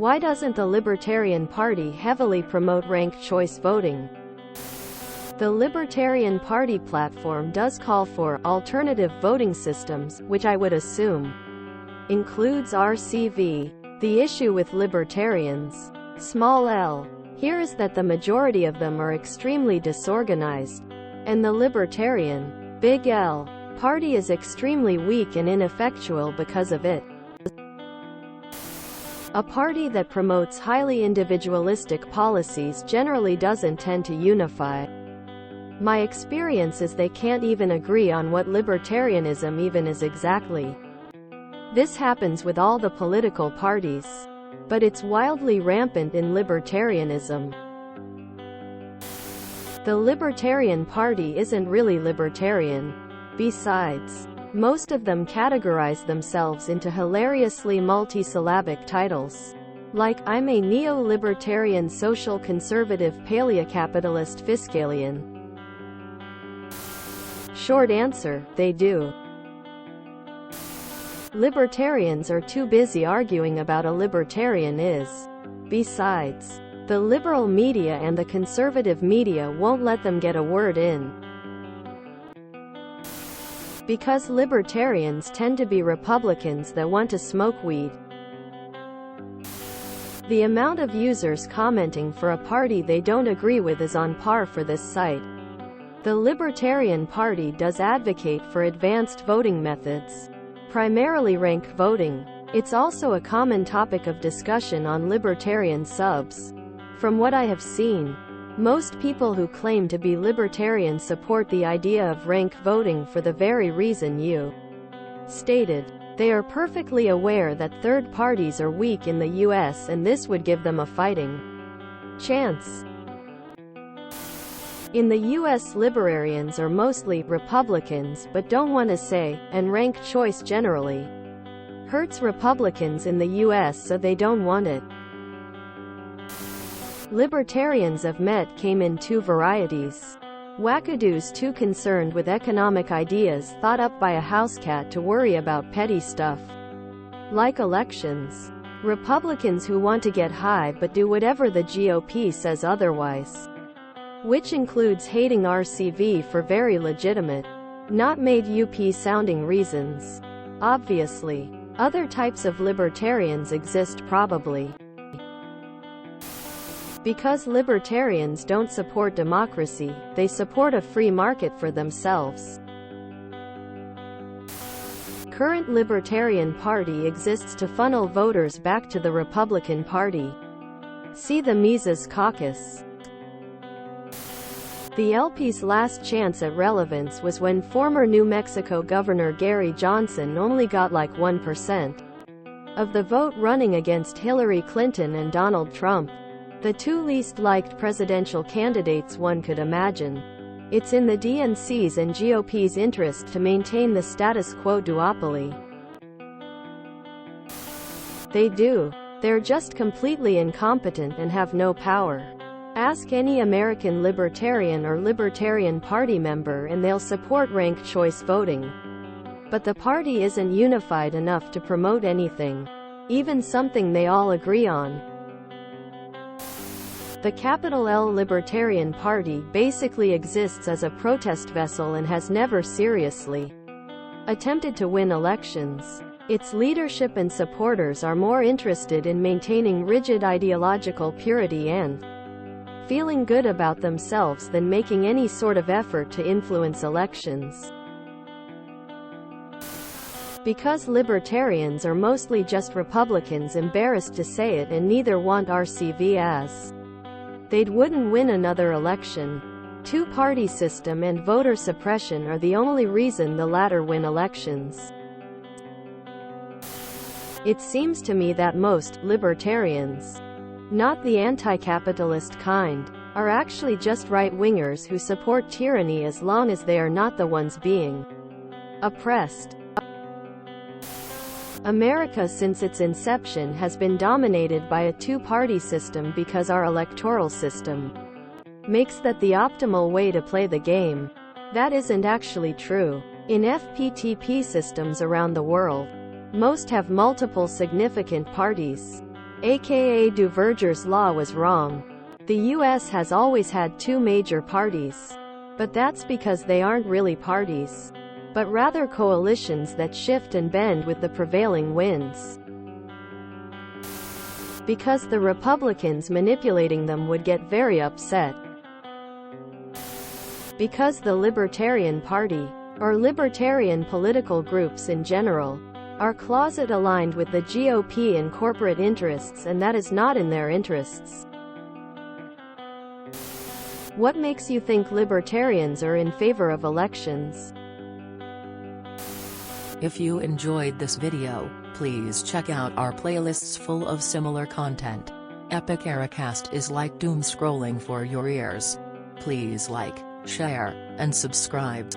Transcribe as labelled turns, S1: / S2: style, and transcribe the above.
S1: Why doesn't the Libertarian Party heavily promote ranked choice voting? The Libertarian Party platform does call for alternative voting systems, which I would assume includes RCV. The issue with libertarians, small l, here is that the majority of them are extremely disorganized, and the Libertarian, big L, party is extremely weak and ineffectual because of it. A party that promotes highly individualistic policies generally doesn't tend to unify. My experience is they can't even agree on what libertarianism even is exactly. This happens with all the political parties. But it's wildly rampant in libertarianism. The Libertarian Party isn't really libertarian. Besides, most of them categorize themselves into hilariously multisyllabic titles. Like, I'm a neo-libertarian social conservative paleocapitalist Fiscalian. Short answer, they do. Libertarians are too busy arguing about a libertarian is. Besides, the liberal media and the conservative media won't let them get a word in. Because libertarians tend to be Republicans that want to smoke weed. The amount of users commenting for a party they don't agree with is on par for this site. The Libertarian Party does advocate for advanced voting methods, primarily rank voting. It's also a common topic of discussion on libertarian subs. From what I have seen, most people who claim to be libertarian support the idea of rank voting for the very reason you stated. They are perfectly aware that third parties are weak in the US and this would give them a fighting chance. In the US, libertarians are mostly Republicans but don't want to say, and ranked choice generally hurts Republicans in the US, so they don't want it. Libertarians I've met came in two varieties. Wackadoos too concerned with economic ideas thought up by a housecat to worry about petty stuff like elections. Republicans who want to get high but do whatever the GOP says otherwise, which includes hating RCV for very legitimate, not made UP sounding reasons. Obviously, other types of libertarians exist probably. Because libertarians don't support democracy, they support a free market for themselves. Current Libertarian Party exists to funnel voters back to the Republican Party. See the Mises Caucus. The LP's last chance at relevance was when former New Mexico Governor Gary Johnson only got like 1% of the vote running against Hillary Clinton and Donald Trump, the two least liked presidential candidates one could imagine. It's in the DNC's and GOP's interest to maintain the status quo duopoly. They do. They're just completely incompetent and have no power. Ask any American Libertarian or Libertarian Party member and they'll support ranked choice voting. But the party isn't unified enough to promote anything, even something they all agree on. The capital L Libertarian Party basically exists as a protest vessel and has never seriously attempted to win elections. Its leadership and supporters are more interested in maintaining rigid ideological purity and feeling good about themselves than making any sort of effort to influence elections. Because libertarians are mostly just Republicans embarrassed to say it and neither want RCV as they wouldn't win another election. Two-party system and voter suppression are the only reason the latter win elections. It seems to me that most libertarians, not the anti-capitalist kind, are actually just right-wingers who support tyranny as long as they are not the ones being oppressed. America since its inception has been dominated by a two-party system because our electoral system makes that the optimal way to play the game. That isn't actually true. In FPTP systems around the world, most have multiple significant parties. aka Duverger's law was wrong. The US has always had two major parties. But that's because they aren't really parties, but rather coalitions that shift and bend with the prevailing winds. Because the Republicans manipulating them would get very upset. Because the Libertarian Party, or libertarian political groups in general, are closet-aligned with the GOP and corporate interests, and that is not in their interests. What makes you think libertarians are in favor of elections?
S2: If you enjoyed this video, please check out our playlists full of similar content. Epic Ericast is like doom scrolling for your ears. Please like, share, and subscribe.